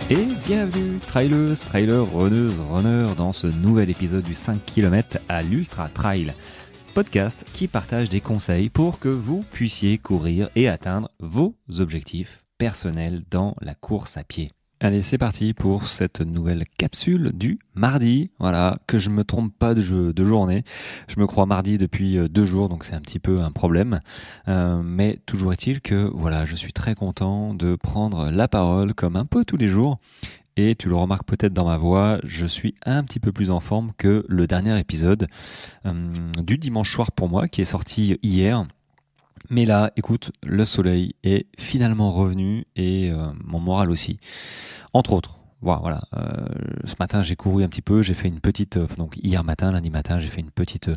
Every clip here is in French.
Et bienvenue, trailers, trailers, runneuses, runners, dans ce nouvel épisode du 5 km à l'Ultra Trail, podcast qui partage des conseils pour que vous puissiez courir et atteindre vos objectifs personnels dans la course à pied. Allez, c'est parti pour cette nouvelle capsule du mardi. Voilà, que je me trompe pas de journée. Je me crois mardi depuis 2 jours, donc c'est un petit peu un problème. Mais toujours est-il que voilà, je suis très content de prendre la parole comme un peu tous les jours. Et tu le remarques peut-être dans ma voix, je suis un petit peu plus en forme que le dernier épisode du dimanche soir pour moi, qui est sorti hier. Mais là, écoute, le soleil est finalement revenu et mon moral aussi. Entre autres, voilà. Ce matin, j'ai couru un petit peu, j'ai fait une petite, donc hier matin, lundi matin, j'ai fait une petite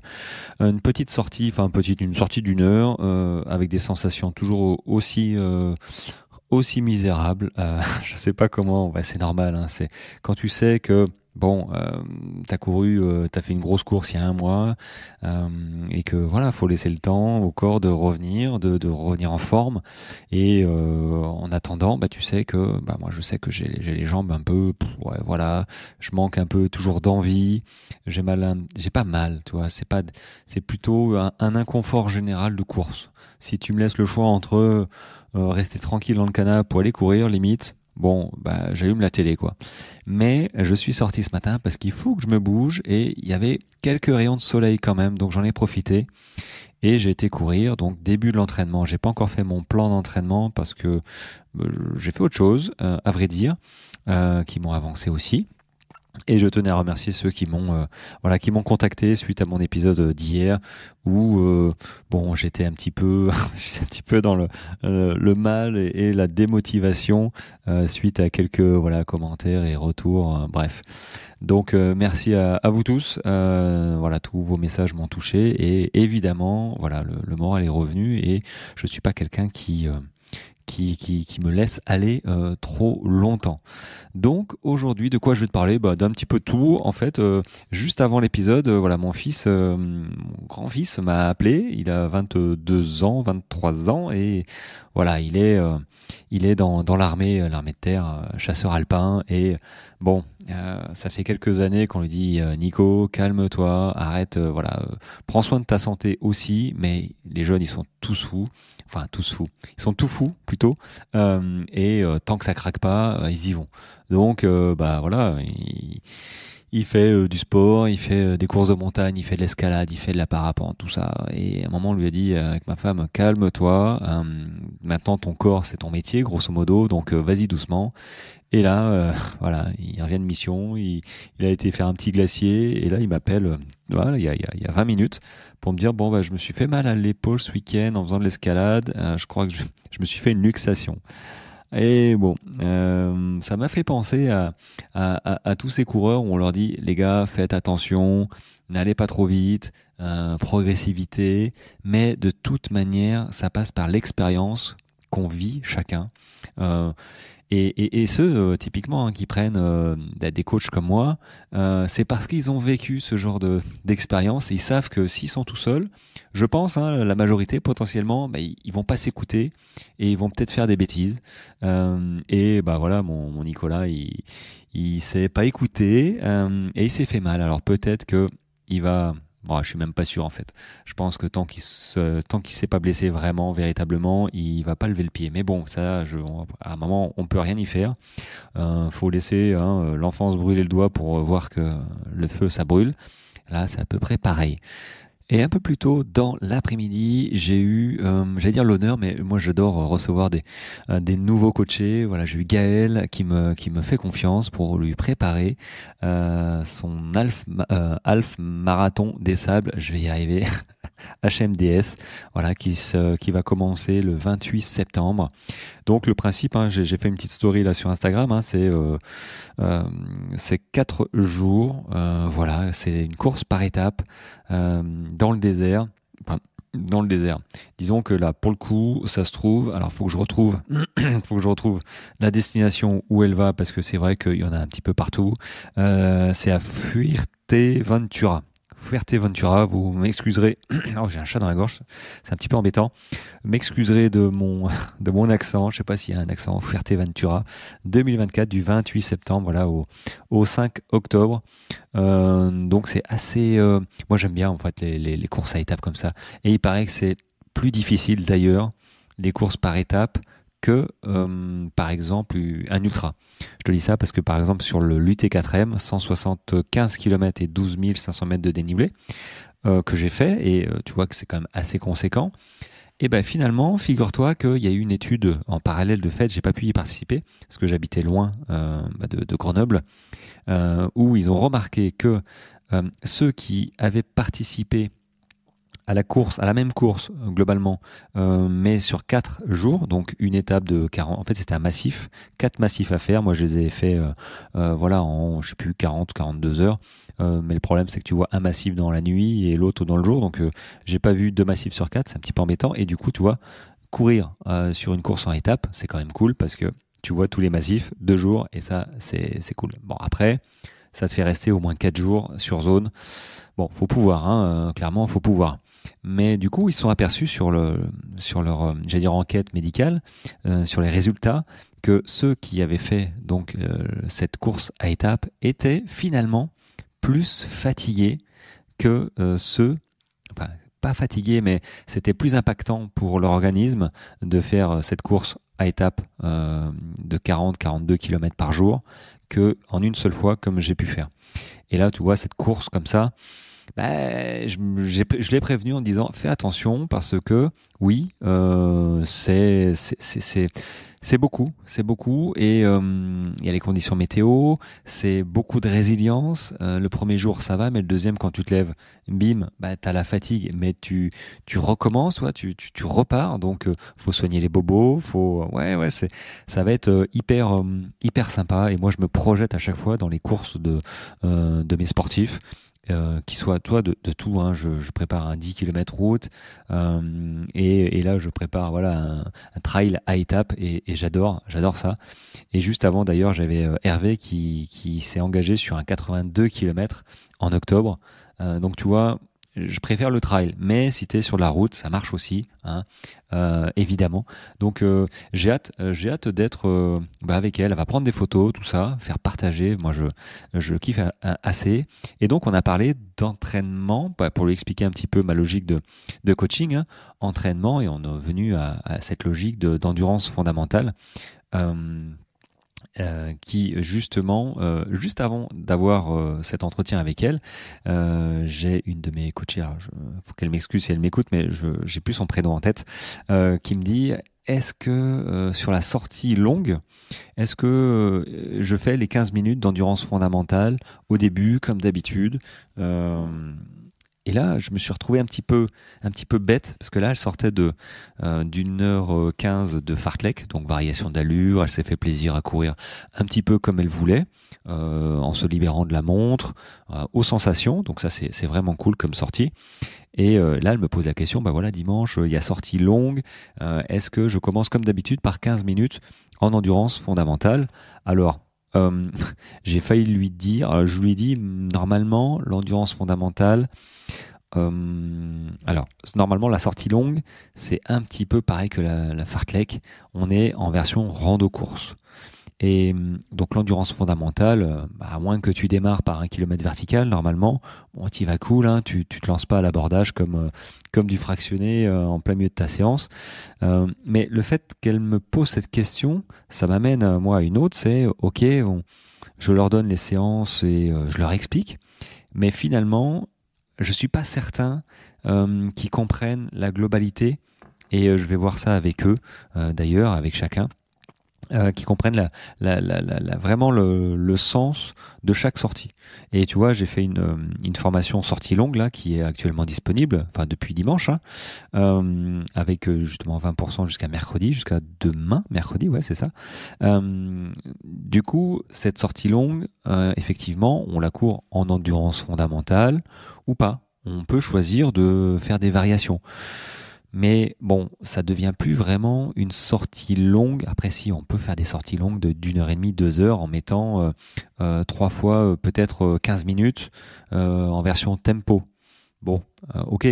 sortie, une sortie d'1 heure avec des sensations toujours aussi misérables. Je sais pas comment, c'est normal. Hein, c'est quand tu sais que t'as couru, t'as fait une grosse course il y a 1 mois, et que voilà, faut laisser le temps au corps de revenir, de revenir en forme. Et en attendant, tu sais que, moi, je sais que j'ai les jambes un peu, voilà, je manque un peu toujours d'envie. J'ai pas mal, tu vois. C'est plutôt un inconfort général de course. Si tu me laisses le choix entre rester tranquille dans le canapé pour aller courir, limite. J'allume la télé, quoi. Mais je suis sorti ce matin parce qu'il faut que je me bouge et il y avait quelques rayons de soleil quand même, donc j'en ai profité et j'ai été courir. Donc début de l'entraînement, j'ai pas encore fait mon plan d'entraînement parce que j'ai fait autre chose, à vrai dire, qui m'ont avancé aussi. Et je tenais à remercier ceux qui m'ont contacté suite à mon épisode d'hier où j'étais un petit peu dans le mal et la démotivation suite à quelques commentaires et retours, bref. Donc merci à vous tous. Tous vos messages m'ont touché et évidemment le moral est revenu et je suis pas quelqu'un qui me laisse aller trop longtemps. Donc aujourd'hui, de quoi je vais te parler ? D'un petit peu de tout. En fait, juste avant l'épisode, mon grand-fils m'a appelé. Il a 22 ans, 23 ans et voilà, il est dans l'armée de terre, chasseur alpin. Et ça fait quelques années qu'on lui dit Nico, calme-toi, arrête, prends soin de ta santé aussi. Mais les jeunes, ils sont tous fous. Enfin, tous fous. Ils sont tout fous, plutôt. Et tant que ça craque pas, ils y vont. Donc, il fait du sport, il fait des courses de montagne, il fait de l'escalade, il fait de la parapente, tout ça. Et à un moment, on lui a dit avec ma femme, calme-toi. Maintenant, ton corps, c'est ton métier, grosso modo. Donc, vas-y doucement. Et là, il revient de mission. Il a été faire un petit glacier. Et là, il m'appelle, il y a 20 minutes pour me dire, je me suis fait mal à l'épaule ce week-end en faisant de l'escalade. Je crois que je me suis fait une luxation. Et ça m'a fait penser à tous ces coureurs où on leur dit, les gars, faites attention, n'allez pas trop vite, progressivité. Mais de toute manière, ça passe par l'expérience qu'on vit chacun. Et ceux typiquement qui prennent des coachs comme moi, c'est parce qu'ils ont vécu ce genre d'expérience et ils savent que s'ils sont tout seuls, je pense, la majorité potentiellement, ils vont pas s'écouter et ils vont peut-être faire des bêtises. Mon Nicolas, il s'est pas écouté et il s'est fait mal. Alors peut-être que il va. Je suis même pas sûr en fait. Je pense que tant qu'il s'est pas blessé vraiment, véritablement, il va pas lever le pied. Mais bon, ça, à un moment, on peut rien y faire. Faut laisser l'enfant se brûler le doigt pour voir que le feu ça brûle. Là, c'est à peu près pareil. Et un peu plus tôt dans l'après-midi, j'ai eu, j'allais dire l'honneur, mais moi j'adore recevoir des nouveaux coachés. Voilà, j'ai eu Gaël qui me fait confiance pour lui préparer son half marathon des sables. Je vais y arriver. HMDS, qui va commencer le 28 septembre. Donc le principe, j'ai fait une petite story là sur Instagram, c'est 4 jours, c'est une course par étape dans le désert. Dans le désert. Disons que là, pour le coup, ça se trouve. Alors, faut que je retrouve la destination où elle va, parce que c'est vrai qu'il y en a un petit peu partout. C'est à Fuerteventura. Fuerteventura. Vous m'excuserez, oh, j'ai un chat dans la gorge, c'est un petit peu embêtant. M'excuserez de mon accent, je sais pas s'il y a un accent. Fuerteventura 2024 du 28 septembre voilà au 5 octobre. Donc c'est assez moi j'aime bien en fait les courses à étapes comme ça, et il paraît que c'est plus difficile d'ailleurs les courses par étapes que par exemple un ultra. Je te dis ça parce que par exemple sur le l'UT4M, 175 km et 12 500 mètres de dénivelé que j'ai fait, et tu vois que c'est quand même assez conséquent. Et ben finalement, figure-toi qu'il y a eu une étude en parallèle de fait, j'ai pas pu y participer parce que j'habitais loin de Grenoble, où ils ont remarqué que ceux qui avaient participé à la même course globalement, mais sur 4 jours, donc une étape de 40, en fait c'était un massif, 4 massifs à faire, moi je les ai fait voilà en, je sais plus, 40, 42 heures, mais le problème c'est que tu vois un massif dans la nuit et l'autre dans le jour, donc j'ai pas vu 2 massifs sur 4, c'est un petit peu embêtant, et du coup tu vois, courir sur une course en étape, c'est quand même cool parce que tu vois tous les massifs, 2 jours, et ça c'est cool. Bon après, ça te fait rester au moins 4 jours sur zone. Bon, faut pouvoir, hein, clairement, faut pouvoir. Mais du coup, ils se sont aperçus sur leur, j'allais dire enquête médicale, sur les résultats, que ceux qui avaient fait donc cette course à étapes étaient finalement plus fatigués que ceux, enfin pas fatigués, mais c'était plus impactant pour leur organisme de faire cette course à étapes de 40-42 km par jour que en une seule fois comme j'ai pu faire. Et là, tu vois, cette course comme ça, bah, je l'ai prévenu en disant fais attention parce que oui, c'est beaucoup, et il y a les conditions météo, c'est beaucoup de résilience. Le premier jour ça va, mais le deuxième quand tu te lèves, bim, bah t'as la fatigue, mais tu recommences, ouais, tu repars, donc faut soigner les bobos, ouais ça va être hyper sympa, et moi je me projette à chaque fois dans les courses de mes sportifs. Qui soit toi de tout, hein. Je prépare un 10 km route, et là je prépare voilà un trail à étapes, et j'adore ça. Et juste avant d'ailleurs j'avais Hervé qui s'est engagé sur un 82 km en octobre, donc tu vois, je préfère le trail, mais si t'es sur la route, ça marche aussi, hein, évidemment. Donc j'ai hâte d'être avec elle. Elle va prendre des photos, tout ça, faire partager. Moi, je kiffe assez. Et donc, on a parlé d'entraînement, pour lui expliquer un petit peu ma logique de coaching, hein, entraînement, et on est venu à cette logique d'endurance fondamentale. Qui justement, juste avant d'avoir cet entretien avec elle, j'ai une de mes coachées, alors faut qu'elle m'excuse si elle m'écoute, mais j'ai plus son prénom en tête, qui me dit est-ce que sur la sortie longue, est-ce que je fais les 15 minutes d'endurance fondamentale au début comme d'habitude, et là, je me suis retrouvé un petit peu bête, parce que là, elle sortait d'une heure 15 de fartlek, donc variation d'allure. Elle s'est fait plaisir à courir un petit peu comme elle voulait, en se libérant de la montre, aux sensations. Donc ça, c'est vraiment cool comme sortie. Et là, elle me pose la question, bah voilà, dimanche, il y a sortie longue. Est-ce que je commence comme d'habitude par 15 minutes en endurance fondamentale? Alors, j'ai failli lui dire, je lui ai dit, normalement, l'endurance fondamentale, alors, normalement, la sortie longue, c'est un petit peu pareil que la fartlek. On est en version rando-course. Et donc, l'endurance fondamentale, à moins que tu démarres par 1 km vertical, normalement, bon, tu vas cool, hein, tu te lances pas à l'abordage comme du fractionné en plein milieu de ta séance. Mais le fait qu'elle me pose cette question, ça m'amène, moi, à une autre, c'est, ok, je leur donne les séances et je leur explique, mais finalement, je suis pas certain qu'ils comprennent la globalité, et je vais voir ça avec eux, d'ailleurs, avec chacun, qui comprennent vraiment le sens de chaque sortie. Et tu vois, j'ai fait une formation sortie longue là qui est actuellement disponible, enfin depuis dimanche, hein, avec justement 20% jusqu'à mercredi, jusqu'à demain mercredi, ouais c'est ça. Du coup, cette sortie longue, effectivement, on la court en endurance fondamentale ou pas. On peut choisir de faire des variations. Mais bon, ça devient plus vraiment une sortie longue. Après, si on peut faire des sorties longues d'1 heure et demie, 2 heures en mettant 3 fois peut-être 15 minutes en version tempo. Bon, ok.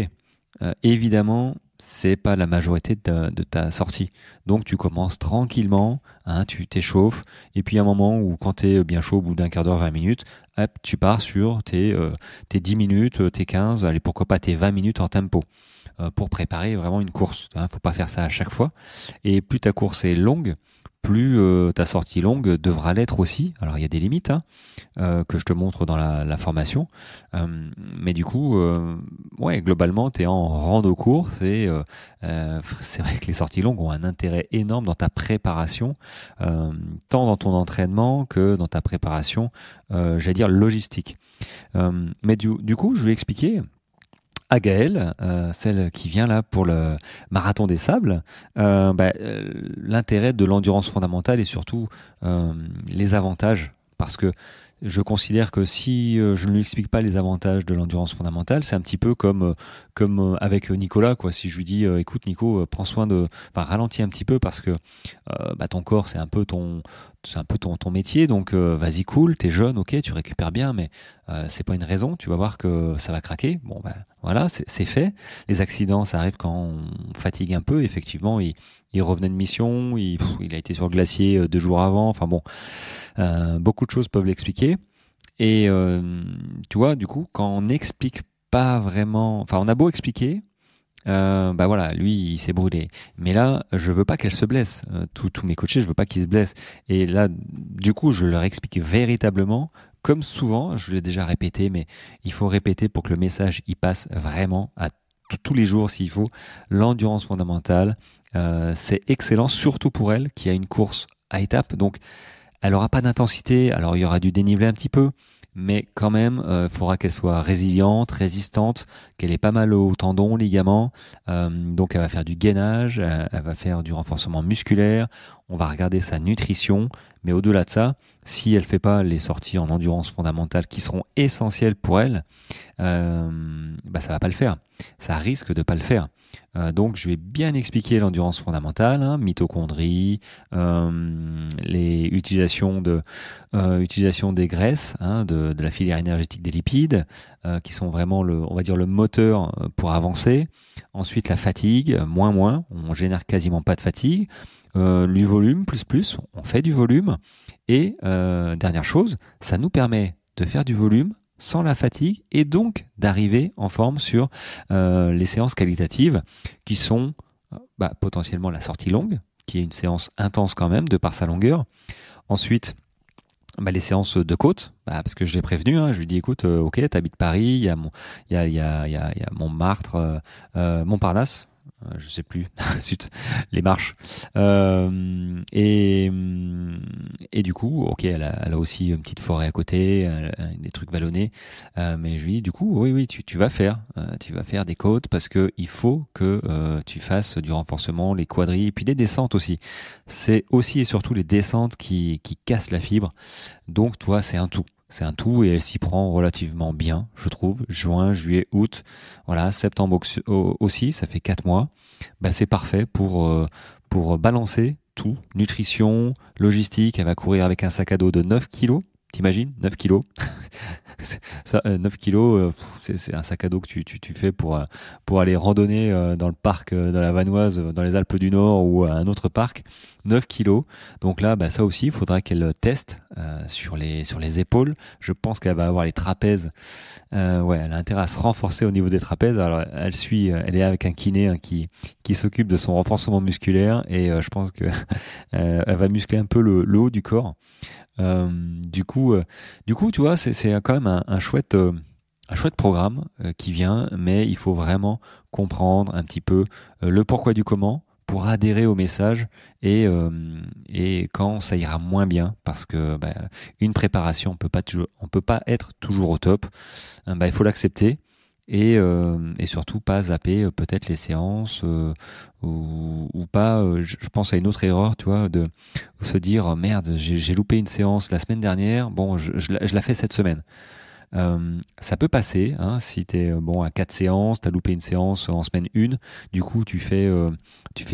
Évidemment, c'est pas la majorité de ta sortie. Donc tu commences tranquillement, hein, tu t'échauffes, et puis à un moment où quand tu es bien chaud, au bout d'un quart d'heure, 20 minutes, hop, tu pars sur tes 10 minutes, tes 15, allez pourquoi pas tes 20 minutes en tempo pour préparer vraiment une course. Hein, faut pas faire ça à chaque fois. Et plus ta course est longue, plus ta sortie longue devra l'être aussi. Alors il y a des limites hein, que je te montre dans la formation, mais du coup, ouais, globalement, tu es en rando course et c'est vrai que les sorties longues ont un intérêt énorme dans ta préparation, tant dans ton entraînement que dans ta préparation, j'allais dire logistique. Mais du coup, je vais expliquer à Gaëlle, celle qui vient là pour le marathon des sables, l'intérêt de l'endurance fondamentale et surtout les avantages. Parce que je considère que si je ne lui explique pas les avantages de l'endurance fondamentale, c'est un petit peu comme avec Nicolas, quoi. Si je lui dis, écoute Nico, prends soin enfin ralentis un petit peu parce que ton corps c'est un peu ton métier, donc vas-y cool, t'es jeune, ok, tu récupères bien, mais c'est pas une raison, tu vas voir que ça va craquer. Bon voilà, c'est fait. Les accidents, ça arrive quand on fatigue un peu. Effectivement, il revenait de mission, il a été sur le glacier 2 jours avant. Enfin bon, beaucoup de choses peuvent l'expliquer. Et tu vois, du coup, quand on n'explique pas vraiment, enfin, on a beau expliquer, voilà, lui, il s'est brûlé. Mais là, je veux pas qu'elle se blesse. Tous mes coachés, je veux pas qu'ils se blessent. Et là, du coup, je leur explique véritablement, comme souvent, je l'ai déjà répété, mais il faut répéter pour que le message y passe vraiment à tous les jours s'il faut. L'endurance fondamentale, c'est excellent, surtout pour elle qui a une course à étapes. Donc, elle aura pas d'intensité. Alors, il y aura du dénivelé un petit peu. Mais quand même, il faudra qu'elle soit résiliente, résistante, qu'elle ait pas mal aux tendons, ligaments. Donc elle va faire du gainage, elle va faire du renforcement musculaire. On va regarder sa nutrition. Mais au-delà de ça, si elle fait pas les sorties en endurance fondamentale qui seront essentielles pour elle, ça va pas le faire. Ça risque de pas le faire. Donc je vais bien expliquer l'endurance fondamentale, hein, mitochondrie, utilisation des graisses, hein, de la filière énergétique des lipides, qui sont vraiment on va dire le moteur pour avancer. Ensuite la fatigue, moins, on génère quasiment pas de fatigue. Du volume, plus, on fait du volume. Et dernière chose, ça nous permet de faire du volume sans la fatigue et donc d'arriver en forme sur les séances qualitatives qui sont potentiellement la sortie longue, qui est une séance intense quand même de par sa longueur. Ensuite, les séances de côte, parce que je l'ai prévenu, hein, je lui dis écoute, ok, t'habites Paris, il y a Montmartre, Montparnasse. Je sais plus, zut, les marches. Et du coup, ok, elle a aussi une petite forêt à côté, des trucs vallonnés. Mais je lui dis, du coup, oui, tu vas faire des côtes parce que il faut que tu fasses du renforcement, les quadrilles, et puis des descentes aussi. C'est aussi et surtout les descentes qui cassent la fibre. Donc, toi, c'est un tout. C'est un tout et elle s'y prend relativement bien, je trouve. Juin, juillet, août, voilà, septembre aussi, ça fait 4 mois. C'est parfait pour balancer tout, nutrition, logistique. Elle va courir avec un sac à dos de 9 kilos. T'imagines 9 kilos. Ça, 9 kilos, c'est un sac à dos que tu fais pour aller randonner dans le parc, dans la Vanoise, dans les Alpes du Nord ou à un autre parc. 9 kilos. Donc là, ça aussi, il faudra qu'elle teste sur les épaules. Je pense qu'elle va avoir les trapèzes. Ouais, elle a intérêt à se renforcer au niveau des trapèzes. Alors, elle est avec un kiné, hein, qui s'occupe de son renforcement musculaire et je pense que elle va muscler un peu le haut du corps. Du coup, tu vois, c'est quand même un chouette programme qui vient, mais il faut vraiment comprendre un petit peu le pourquoi du comment pour adhérer au message et quand ça ira moins bien, parce que une préparation, on peut pas être toujours au top. Il faut l'accepter. Et surtout pas zapper peut-être les séances ou pas. Je pense à une autre erreur, tu vois, de se dire merde, j'ai loupé une séance la semaine dernière. Bon, je la fais cette semaine. Ça peut passer, hein, si tu es à 4 séances, tu as loupé une séance en semaine 1, du coup tu fais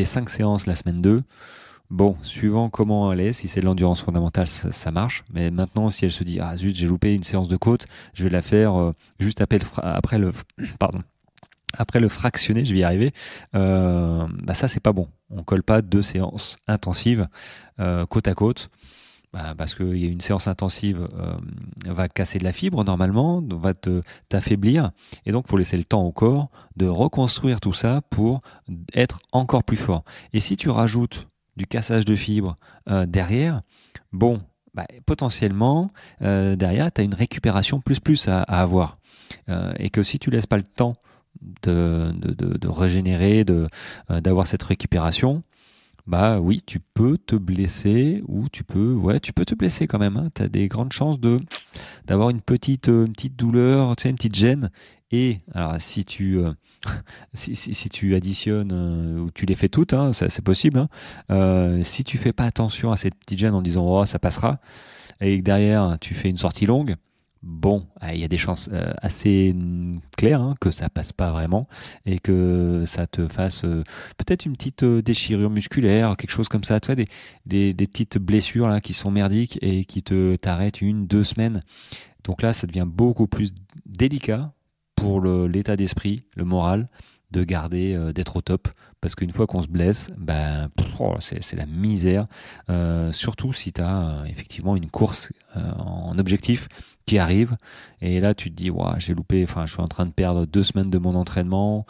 5 séances la semaine 2. Bon, suivant comment elle est, si c'est de l'endurance fondamentale, ça marche. Mais maintenant, si elle se dit, ah zut, j'ai loupé une séance de côte, je vais la faire juste après le pardon. Après le fractionné, je vais y arriver. Ça, c'est pas bon. On colle pas 2 séances intensives côte à côte. Parce qu'il y a une séance intensive va casser de la fibre normalement, va t'affaiblir, et donc il faut laisser le temps au corps de reconstruire tout ça pour être encore plus fort. Et si tu rajoutes du cassage de fibres derrière, potentiellement derrière tu as une récupération plus à avoir, et que si tu laisses pas le temps de régénérer, d'avoir cette récupération, oui, tu peux te blesser, ou tu peux te blesser quand même, hein. Tu as des grandes chances d'avoir une petite douleur, tu sais, une petite gêne. Et alors si tu si tu additionnes ou tu les fais toutes, hein, c'est possible, hein. Si tu fais pas attention à cette petite gêne en disant oh ça passera, et que derrière tu fais une sortie longue, il y a des chances assez claires, hein, que ça passe pas vraiment, et que ça te fasse peut-être une petite déchirure musculaire, quelque chose comme ça, tu vois, des petites blessures là qui sont merdiques et qui t'arrêtent 1-2 semaines. Donc là, ça devient beaucoup plus délicat pour l'état d'esprit, le moral, de garder, d'être au top. Parce qu'une fois qu'on se blesse, c'est la misère. Surtout si tu as effectivement une course en objectif qui arrive. Et là, tu te dis, j'ai loupé, je suis en train de perdre 2 semaines de mon entraînement.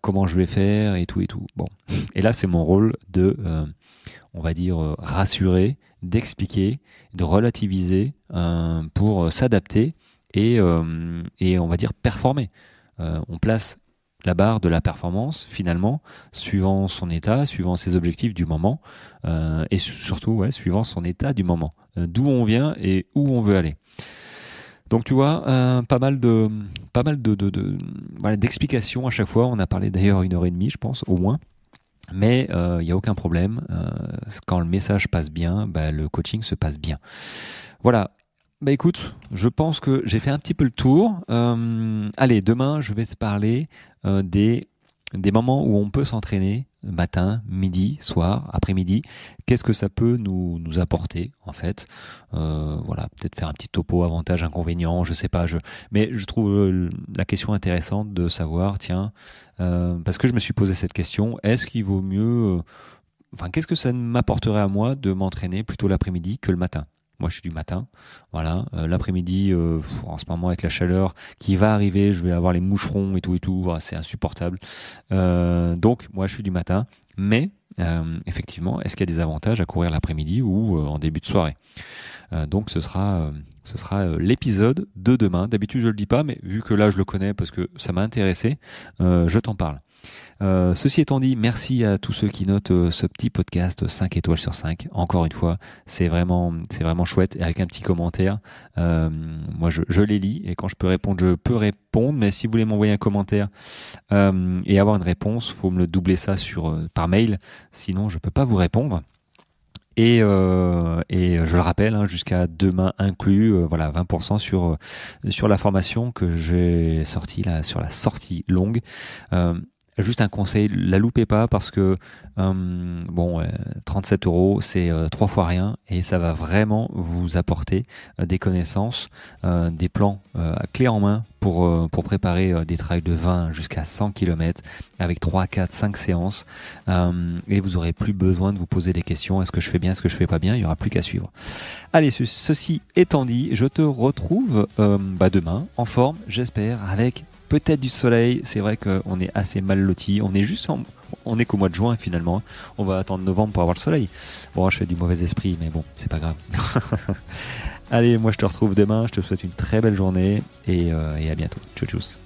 Comment je vais faire et tout. Bon. Et là, c'est mon rôle de, on va dire, rassurer, d'expliquer, de relativiser pour s'adapter et on va dire performer. On place la barre de la performance finalement suivant son état, suivant ses objectifs du moment, et surtout suivant son état du moment, d'où on vient et où on veut aller. Donc tu vois, pas mal d'explications à chaque fois. On a parlé d'ailleurs 1h30 je pense au moins. Mais il n'y a aucun problème. Quand le message passe bien, le coaching se passe bien. Voilà. Écoute, je pense que j'ai fait un petit peu le tour. Allez, demain, je vais te parler des moments où on peut s'entraîner, matin, midi, soir, après-midi. Qu'est-ce que ça peut nous apporter, en fait. Peut-être faire un petit topo, avantages, inconvénients, je sais pas. Mais je trouve la question intéressante de savoir, parce que je me suis posé cette question, est-ce qu'il vaut mieux... qu'est-ce que ça m'apporterait à moi de m'entraîner plutôt l'après-midi que le matin ? Moi, je suis du matin. Voilà. L'après-midi, en ce moment, avec la chaleur qui va arriver, je vais avoir les moucherons et tout. C'est insupportable. Donc, moi, je suis du matin. Mais, effectivement, est-ce qu'il y a des avantages à courir l'après-midi ou en début de soirée ? Donc, ce sera l'épisode de demain. D'habitude, je le dis pas, mais vu que là, je le connais parce que ça m'a intéressé, je t'en parle. Ceci étant dit, merci à tous ceux qui notent ce petit podcast 5 étoiles sur 5. Encore une fois, c'est vraiment chouette. Et avec un petit commentaire, moi je les lis, et quand je peux répondre, mais si vous voulez m'envoyer un commentaire et avoir une réponse, faut me le doubler ça par mail, sinon je peux pas vous répondre. Et je le rappelle, jusqu'à demain inclus, 20% sur la formation que j'ai sortie là, sur la sortie longue. Juste un conseil, la loupez pas, parce que 37 €, c'est 3 fois rien, et ça va vraiment vous apporter des connaissances, des plans clés en main pour préparer des trails de 20 jusqu'à 100 km avec 3, 4, 5 séances, et vous aurez plus besoin de vous poser des questions. Est-ce que je fais bien, est-ce que je fais pas bien? Il y aura plus qu'à suivre. Allez, ceci étant dit, je te retrouve demain en forme, j'espère, avec peut-être du soleil. C'est vrai qu'on est assez mal lotis. On est qu'au mois de juin finalement. On va attendre novembre pour avoir le soleil. Bon, je fais du mauvais esprit, mais bon, c'est pas grave. Allez, moi je te retrouve demain. Je te souhaite une très belle journée et à bientôt. Tchou tchous.